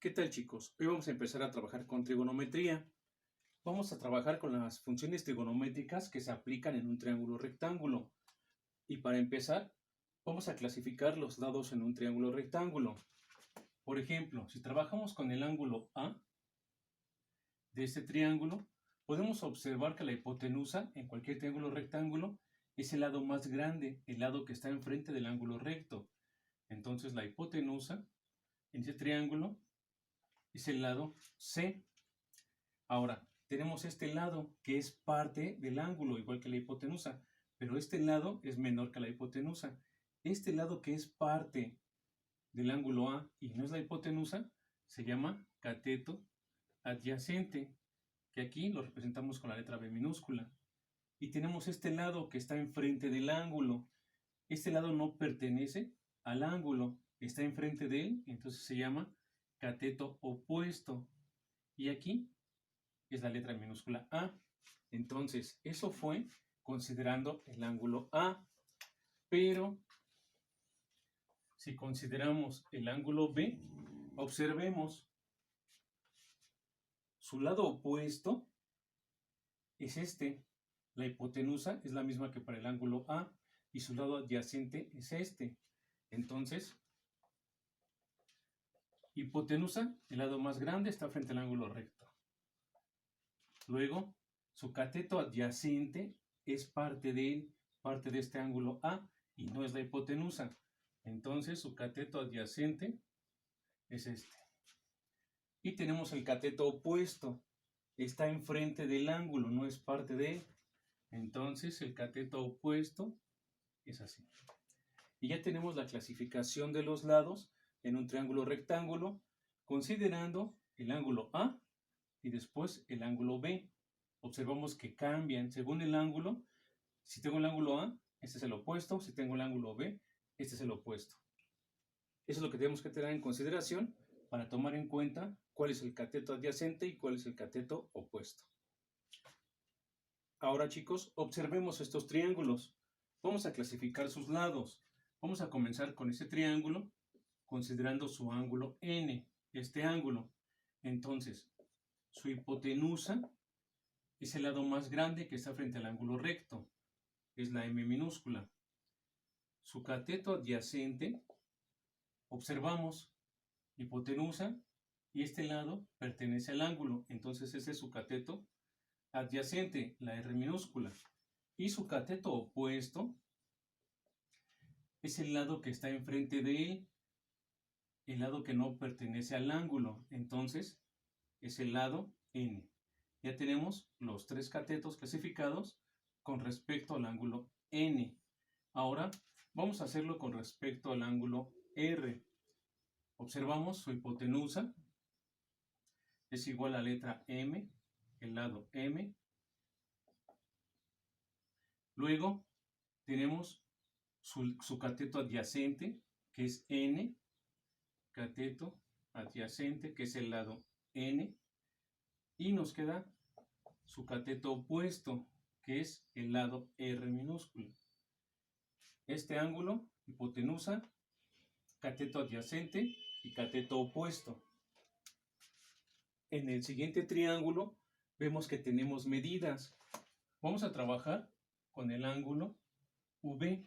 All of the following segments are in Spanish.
¿Qué tal, chicos? Hoy vamos a empezar a trabajar con trigonometría. Vamos a trabajar con las funciones trigonométricas que se aplican en un triángulo rectángulo. Y para empezar, vamos a clasificar los lados en un triángulo rectángulo. Por ejemplo, si trabajamos con el ángulo A de este triángulo, podemos observar que la hipotenusa en cualquier triángulo rectángulo es el lado más grande, el lado que está enfrente del ángulo recto. Entonces la hipotenusa en ese triángulo es el lado C. Ahora, tenemos este lado que es parte del ángulo, igual que la hipotenusa, pero este lado es menor que la hipotenusa. Este lado que es parte del ángulo A y no es la hipotenusa, se llama cateto adyacente, que aquí lo representamos con la letra B minúscula. Y tenemos este lado que está enfrente del ángulo. Este lado no pertenece al ángulo, está enfrente de él, entonces se llama cateto opuesto. Y aquí es la letra minúscula A. Entonces, eso fue considerando el ángulo A. Pero, si consideramos el ángulo B, observemos, su lado opuesto es este. La hipotenusa es la misma que para el ángulo A y su lado adyacente es este. Entonces, hipotenusa, el lado más grande, está frente al ángulo recto. Luego, su cateto adyacente es parte de este ángulo A y no es la hipotenusa. Entonces, su cateto adyacente es este. Y tenemos el cateto opuesto. Está enfrente del ángulo, no es parte de él. Entonces, el cateto opuesto es así. Y ya tenemos la clasificación de los lados en un triángulo rectángulo, considerando el ángulo A y después el ángulo B. Observamos que cambian según el ángulo. Si tengo el ángulo A, este es el opuesto. Si tengo el ángulo B, este es el opuesto. Eso es lo que tenemos que tener en consideración para tomar en cuenta cuál es el cateto adyacente y cuál es el cateto opuesto. Ahora, chicos, observemos estos triángulos. Vamos a clasificar sus lados. Vamos a comenzar con este triángulo, considerando su ángulo N, este ángulo. Entonces, su hipotenusa es el lado más grande que está frente al ángulo recto. Es la M minúscula. Su cateto adyacente, observamos, hipotenusa, y este lado pertenece al ángulo. Entonces, ese es su cateto adyacente, la R minúscula. Y su cateto opuesto es el lado que está enfrente de él, el lado que no pertenece al ángulo. Entonces, es el lado N. Ya tenemos los tres catetos clasificados con respecto al ángulo N. Ahora, vamos a hacerlo con respecto al ángulo R. Observamos su hipotenusa es igual a la letra M, el lado M. Luego tenemos su cateto adyacente, que es N, cateto adyacente, que es el lado N, y nos queda su cateto opuesto, que es el lado R minúscula. Este ángulo, hipotenusa, cateto adyacente y cateto opuesto. En el siguiente triángulo vemos que tenemos medidas. Vamos a trabajar con el ángulo V.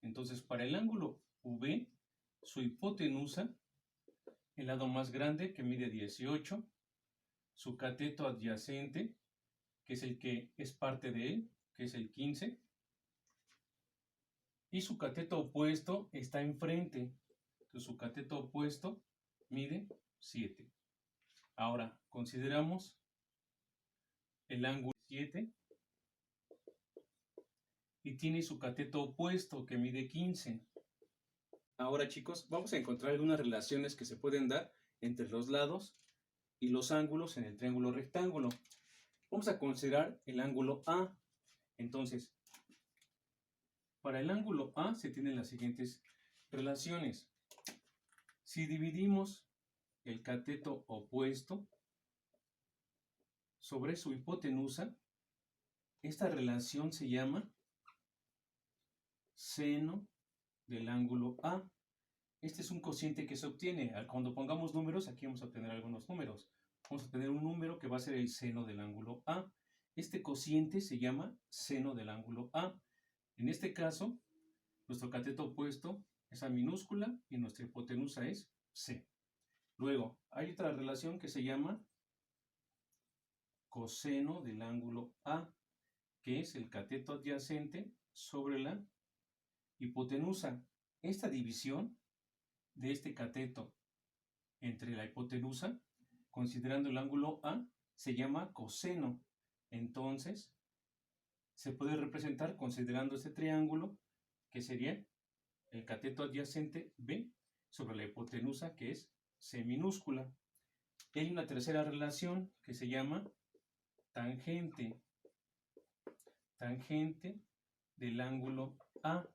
Entonces, para el ángulo V, su hipotenusa, el lado más grande, que mide 18, su cateto adyacente, que es el que es parte de él, que es el 15, y su cateto opuesto está enfrente. Entonces, su cateto opuesto mide 7. Ahora, consideramos el ángulo 7 y tiene su cateto opuesto que mide 15. Ahora, chicos, vamos a encontrar algunas relaciones que se pueden dar entre los lados y los ángulos en el triángulo rectángulo. Vamos a considerar el ángulo A. Entonces, para el ángulo A se tienen las siguientes relaciones. Si dividimos el cateto opuesto sobre su hipotenusa, esta relación se llama seno del ángulo A. Este es un cociente que se obtiene. Cuando pongamos números, aquí vamos a obtener algunos números. Vamos a tener un número que va a ser el seno del ángulo A. Este cociente se llama seno del ángulo A. En este caso, nuestro cateto opuesto es A minúscula y nuestra hipotenusa es C. Luego, hay otra relación que se llama coseno del ángulo A, que es el cateto adyacente sobre la hipotenusa. Esta división de este cateto entre la hipotenusa, considerando el ángulo A, se llama coseno. Entonces, se puede representar considerando este triángulo, que sería el cateto adyacente B sobre la hipotenusa, que es C minúscula. Hay una tercera relación que se llama tangente del ángulo A,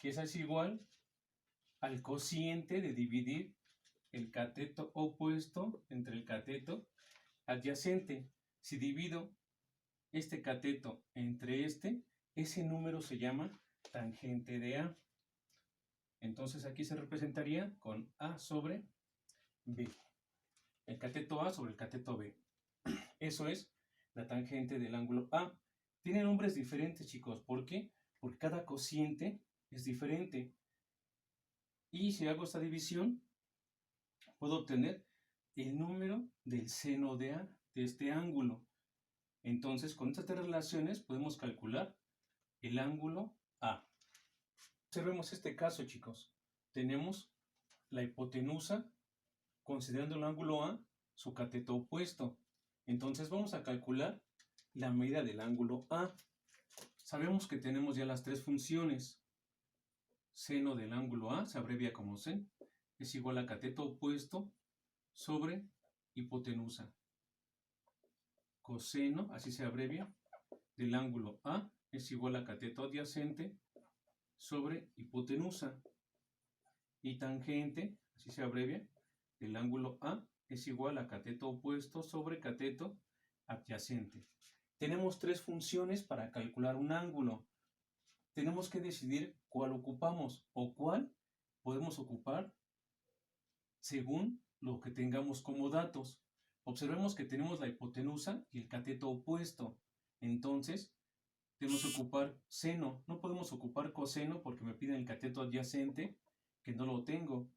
que es igual al cociente de dividir el cateto opuesto entre el cateto adyacente. Si divido este cateto entre ese número se llama tangente de A. Entonces aquí se representaría con A sobre B. El cateto A sobre el cateto B. Eso es la tangente del ángulo A. Tiene nombres diferentes, chicos. ¿Por qué? Porque cada cociente es diferente. Y si hago esta división, puedo obtener el número del seno de A, de este ángulo. Entonces, con estas tres relaciones podemos calcular el ángulo A. Observemos este caso, chicos. Tenemos la hipotenusa, considerando el ángulo A, su cateto opuesto. Entonces vamos a calcular la medida del ángulo A. Sabemos que tenemos ya las tres funciones. Seno del ángulo A, se abrevia como sen, es igual a cateto opuesto sobre hipotenusa. Coseno, así se abrevia, del ángulo A es igual a cateto adyacente sobre hipotenusa. Y tangente, así se abrevia, del ángulo A es igual a cateto opuesto sobre cateto adyacente. Tenemos tres funciones para calcular un ángulo. Tenemos que decidir cuál ocupamos o cuál podemos ocupar según lo que tengamos como datos. Observemos que tenemos la hipotenusa y el cateto opuesto. Entonces, tenemos que ocupar seno. No podemos ocupar coseno porque me piden el cateto adyacente, que no lo tengo.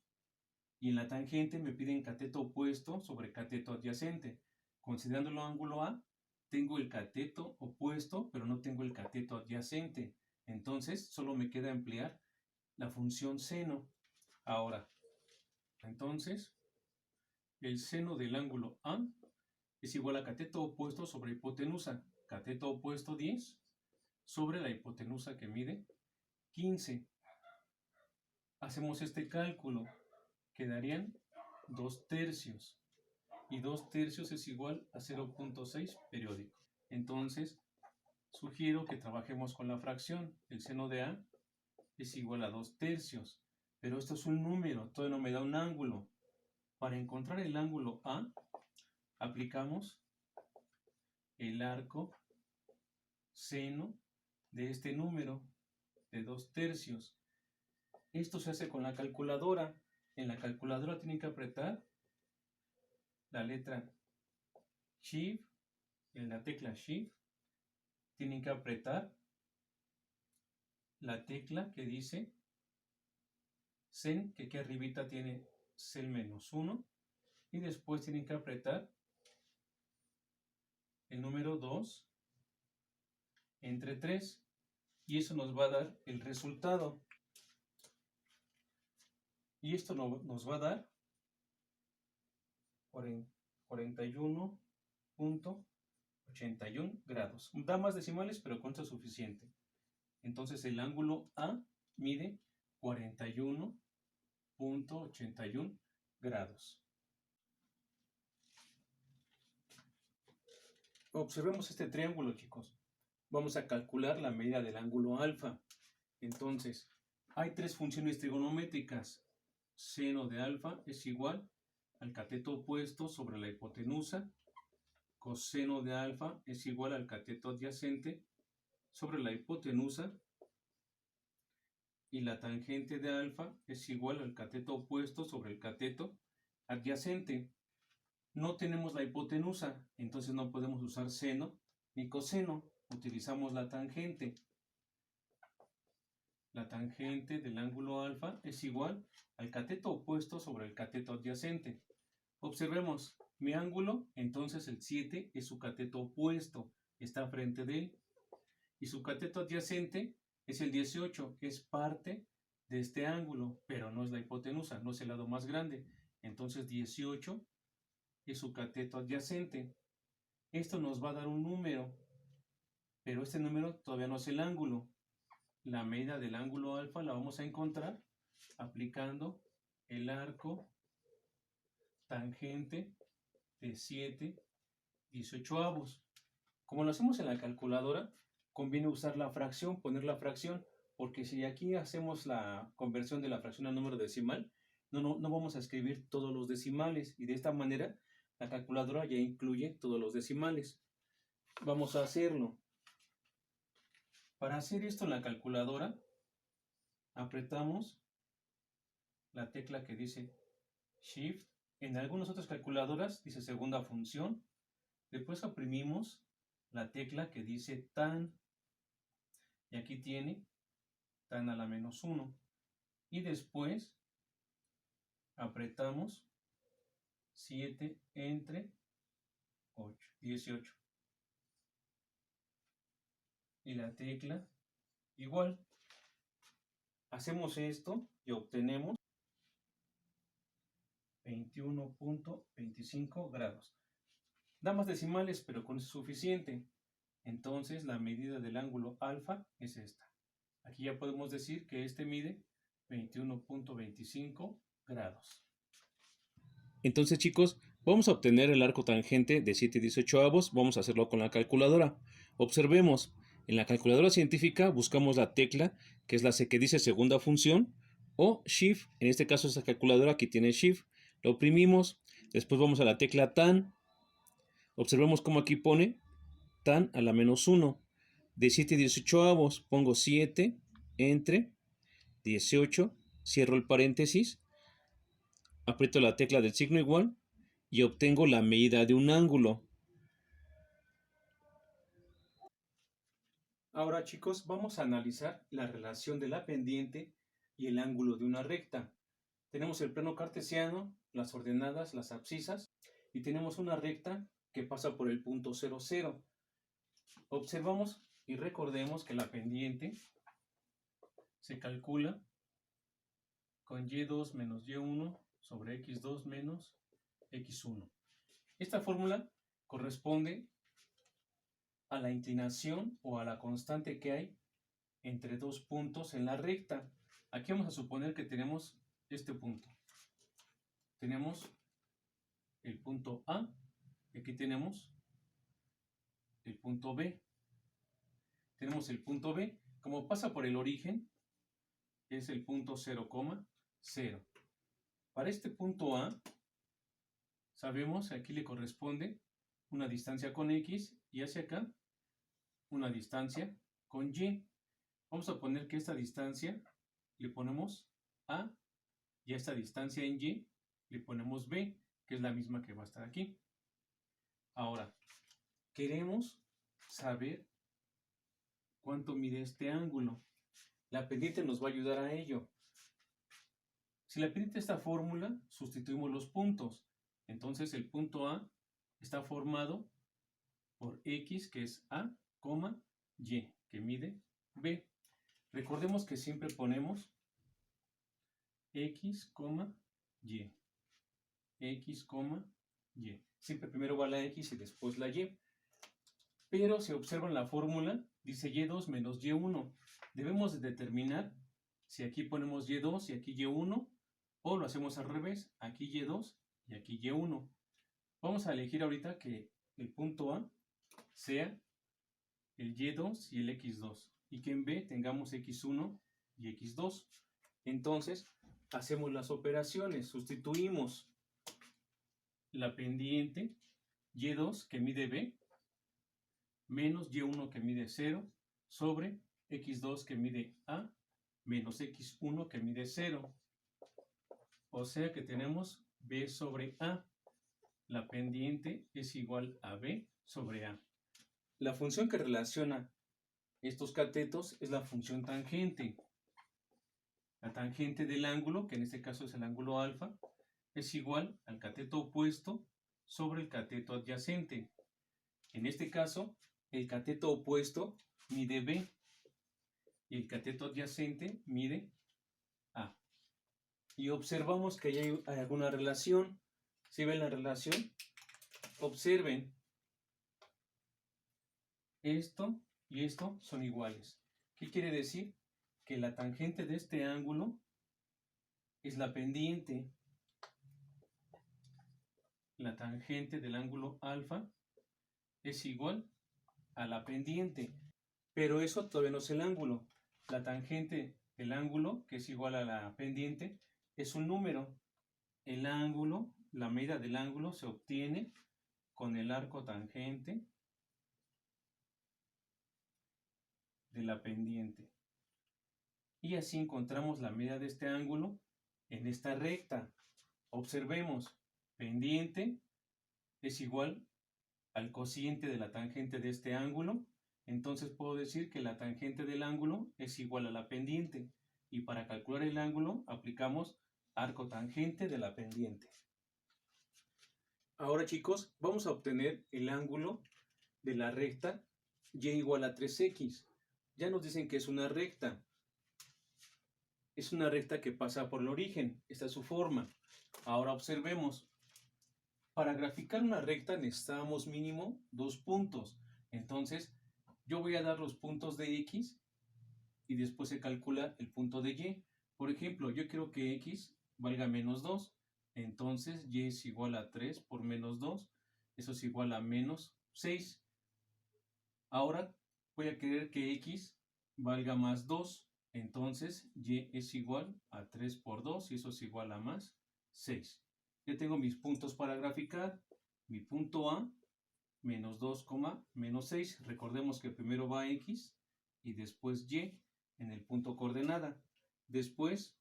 Y en la tangente me piden cateto opuesto sobre cateto adyacente. Considerando el ángulo A, tengo el cateto opuesto, pero no tengo el cateto adyacente. Entonces, solo me queda emplear la función seno. Ahora, entonces, el seno del ángulo A es igual a cateto opuesto sobre hipotenusa. Cateto opuesto 10 sobre la hipotenusa que mide 15. Hacemos este cálculo. Quedarían 2 tercios. Y 2 tercios es igual a 0.6 periódico. Entonces, sugiero que trabajemos con la fracción. El seno de A es igual a 2 tercios. Pero esto es un número, todavía no me da un ángulo. Para encontrar el ángulo A, aplicamos el arco seno de este número de 2 tercios. Esto se hace con la calculadora. En la calculadora tienen que apretar la letra Shift, en la tecla Shift, tienen que apretar la tecla que dice sen, que aquí arribita tiene sen menos 1, y después tienen que apretar el número 2 entre 3, y eso nos va a dar el resultado. Y esto nos va a dar 41.81 grados. Da más decimales, pero con esto es suficiente. Entonces el ángulo A mide 41.81 grados. Observemos este triángulo, chicos. Vamos a calcular la medida del ángulo alfa. Entonces, hay tres funciones trigonométricas. Seno de alfa es igual al cateto opuesto sobre la hipotenusa. Coseno de alfa es igual al cateto adyacente sobre la hipotenusa. y la tangente de alfa es igual al cateto opuesto sobre el cateto adyacente. No tenemos la hipotenusa, entonces no podemos usar seno ni coseno. Utilizamos la tangente. La tangente del ángulo alfa es igual al cateto opuesto sobre el cateto adyacente. Observemos, mi ángulo, entonces el 7 es su cateto opuesto, está frente de él. Y su cateto adyacente es el 18, es parte de este ángulo, pero no es la hipotenusa, no es el lado más grande. Entonces 18 es su cateto adyacente. Esto nos va a dar un número, pero este número todavía no es el ángulo. La medida del ángulo alfa la vamos a encontrar aplicando el arco tangente de 7/18. Como lo hacemos en la calculadora, conviene usar la fracción, poner la fracción, porque si aquí hacemos la conversión de la fracción a número decimal, no vamos a escribir todos los decimales, y de esta manera la calculadora ya incluye todos los decimales. Vamos a hacerlo. Para hacer esto en la calculadora, apretamos la tecla que dice Shift. En algunas otras calculadoras dice segunda función. Después oprimimos la tecla que dice tan. Y aquí tiene tan a la -1. Y después apretamos 7 entre 18. Y la tecla igual. Hacemos esto y obtenemos 21.25 grados. Da más decimales, pero con eso es suficiente. Entonces la medida del ángulo alfa es esta. Aquí ya podemos decir que este mide 21.25 grados. Entonces, chicos, vamos a obtener el arco tangente de 7/18. Vamos a hacerlo con la calculadora. Observemos, en la calculadora científica buscamos la tecla que es la que dice segunda función, o Shift. En este caso esta calculadora aquí tiene Shift. Lo oprimimos, después vamos a la tecla tan. Observemos cómo aquí pone tan a la -1. De 7/18 pongo 7 entre 18, cierro el paréntesis, aprieto la tecla del signo igual y obtengo la medida de un ángulo. Ahora, chicos, vamos a analizar la relación de la pendiente y el ángulo de una recta. Tenemos el plano cartesiano, las ordenadas, las abscisas, y tenemos una recta que pasa por el punto 0, 0. Observamos y recordemos que la pendiente se calcula con y2 menos y1 sobre x2 menos x1. Esta fórmula corresponde a la inclinación o a la constante que hay entre dos puntos en la recta. Aquí vamos a suponer que tenemos este punto. Tenemos el punto A y aquí tenemos el punto B. Tenemos el punto B, como pasa por el origen, es el punto 0, 0. Para este punto A, sabemos que aquí le corresponde una distancia con X y hacia acá una distancia con Y. Vamos a poner que esta distancia le ponemos A y a esta distancia en Y le ponemos B, que es la misma que va a estar aquí. Ahora, queremos saber cuánto mide este ángulo. La pendiente nos va a ayudar a ello. Si la pendiente esta fórmula, sustituimos los puntos. Entonces el punto A está formado por X, que es A, Y, que mide B. Recordemos que siempre ponemos X, Y. X, Y. Siempre primero va la X y después la Y. Pero si observan la fórmula, dice Y2 menos Y1. Debemos de determinar si aquí ponemos Y2 y aquí Y1, o lo hacemos al revés, aquí Y2 y aquí Y1. Vamos a elegir ahorita que el punto A sea el Y2 y el X2, y que en B tengamos X1 y X2. Entonces, hacemos las operaciones, sustituimos la pendiente Y2 que mide B menos Y1 que mide 0 sobre X2 que mide A menos x1 que mide 0. O sea que tenemos b sobre a. La pendiente es igual a b sobre a. La función que relaciona estos catetos es la función tangente. La tangente del ángulo, que en este caso es el ángulo alfa, es igual al cateto opuesto sobre el cateto adyacente. En este caso, el cateto opuesto mide b y el cateto adyacente mide a. Y observamos que hay alguna relación. ¿Sí ven la relación? Observen. Esto y esto son iguales. ¿Qué quiere decir? Que la tangente de este ángulo es la pendiente. La tangente del ángulo alfa es igual a la pendiente. Pero eso todavía no es el ángulo. La tangente del ángulo, que es igual a la pendiente, es un número. El ángulo, la medida del ángulo se obtiene con el arco tangente de la pendiente. Y así encontramos la medida de este ángulo en esta recta. Observemos, pendiente es igual al cociente de la tangente de este ángulo. Entonces puedo decir que la tangente del ángulo es igual a la pendiente. Y para calcular el ángulo aplicamos arco tangente de la pendiente. Ahora, chicos, vamos a obtener el ángulo de la recta y igual a 3x. Ya nos dicen que es una recta. Es una recta que pasa por el origen. Esta es su forma. Ahora observemos. Para graficar una recta necesitamos mínimo 2 puntos. Entonces, yo voy a dar los puntos de x y después se calcula el punto de y. Por ejemplo, yo quiero que x valga menos 2. Entonces, y es igual a 3 por menos 2. Eso es igual a menos 6. Ahora voy a querer que x valga más 2. Entonces, y es igual a 3 por 2 y eso es igual a más 6. Ya tengo mis puntos para graficar. Mi punto A, menos 2, menos 6. Recordemos que primero va x y después y en el punto coordenada. Después,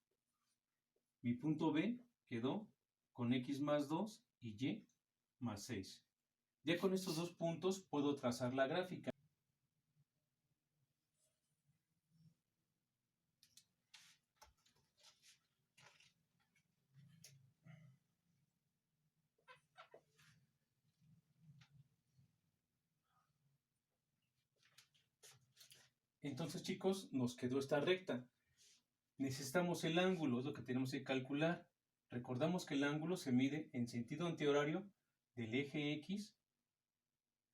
mi punto B quedó con x más 2 y y más 6. Ya con estos dos puntos puedo trazar la gráfica. Entonces, chicos, nos quedó esta recta. Necesitamos el ángulo, es lo que tenemos que calcular. Recordamos que el ángulo se mide en sentido antihorario del eje X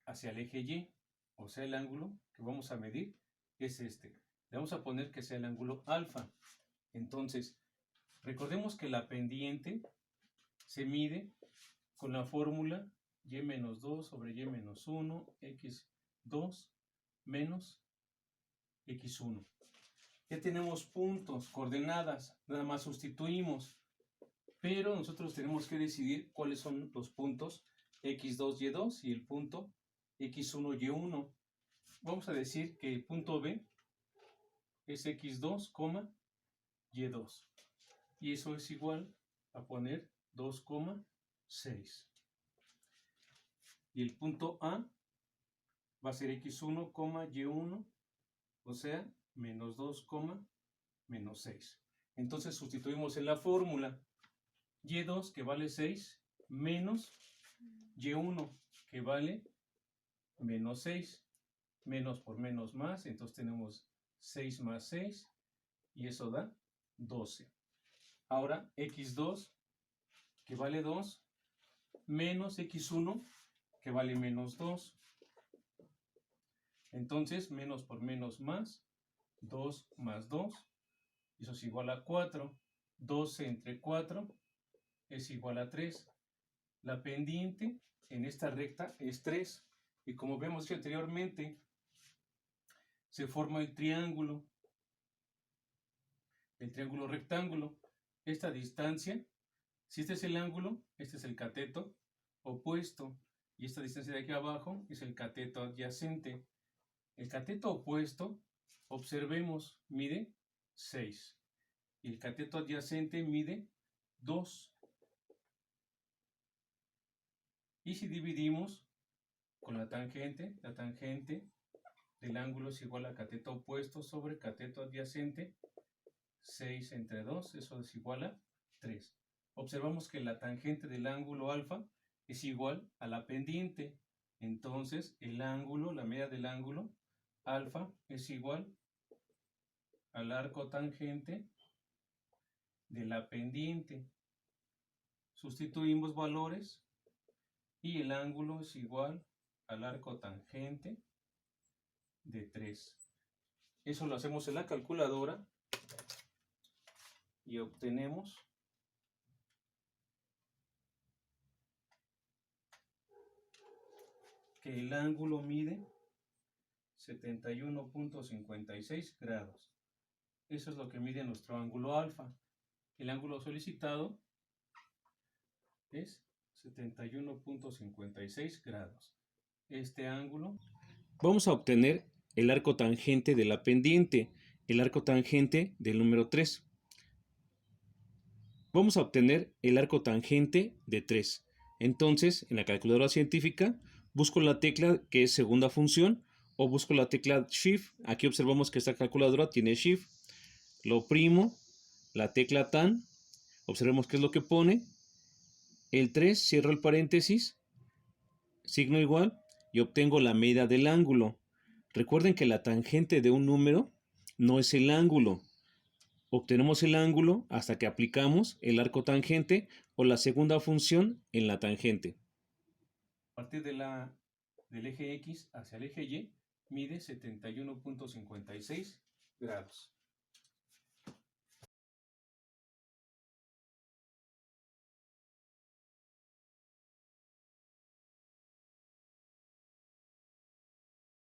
hacia el eje Y. O sea, el ángulo que vamos a medir es este. Le vamos a poner que sea el ángulo alfa. Entonces, recordemos que la pendiente se mide con la fórmula y menos 2 sobre y menos 1, x2 menos x1. Ya tenemos puntos, coordenadas, nada más sustituimos. Pero nosotros tenemos que decidir cuáles son los puntos x2, y2 y el punto x1, y1. Vamos a decir que el punto B es x2, y2. Y eso es igual a poner 2, 6. Y el punto A va a ser x1, y1, o sea, menos 2, menos 6. Entonces sustituimos en la fórmula y2 que vale 6 menos y1 que vale menos 6. Menos por menos más, entonces tenemos 6 más 6 y eso da 12. Ahora x2 que vale 2 menos x1 que vale menos 2. Entonces menos por menos más, 2 más 2, eso es igual a 4. 12 entre 4 es igual a 3. La pendiente en esta recta es 3. Y como vemos anteriormente, se forma el triángulo rectángulo. Esta distancia, si este es el ángulo, este es el cateto opuesto. Y esta distancia de aquí abajo es el cateto adyacente. El cateto opuesto, observemos, mide 6. Y el cateto adyacente mide 2. Y si dividimos con la tangente del ángulo es igual a cateto opuesto sobre cateto adyacente, 6 entre 2, eso es igual a 3. Observamos que la tangente del ángulo alfa es igual a la pendiente. Entonces, el ángulo, la media del ángulo alfa es igual al arco tangente de la pendiente. Sustituimos valores y el ángulo es igual al arco tangente de 3. Eso lo hacemos en la calculadora y obtenemos que el ángulo mide 71.56 grados. Eso es lo que mide nuestro ángulo alfa. El ángulo solicitado es 71.56 grados. Este ángulo. Vamos a obtener el arco tangente de la pendiente, el arco tangente del número 3. Vamos a obtener el arco tangente de 3. Entonces, en la calculadora científica, busco la tecla que es segunda función o busco la tecla Shift. Aquí observamos que esta calculadora tiene Shift. Lo oprimo, la tecla tan, observemos qué es lo que pone. El 3, cierro el paréntesis, signo igual y obtengo la medida del ángulo. Recuerden que la tangente de un número no es el ángulo. Obtenemos el ángulo hasta que aplicamos el arco tangente o la segunda función en la tangente. A partir del eje X hacia el eje Y mide 71.56 grados.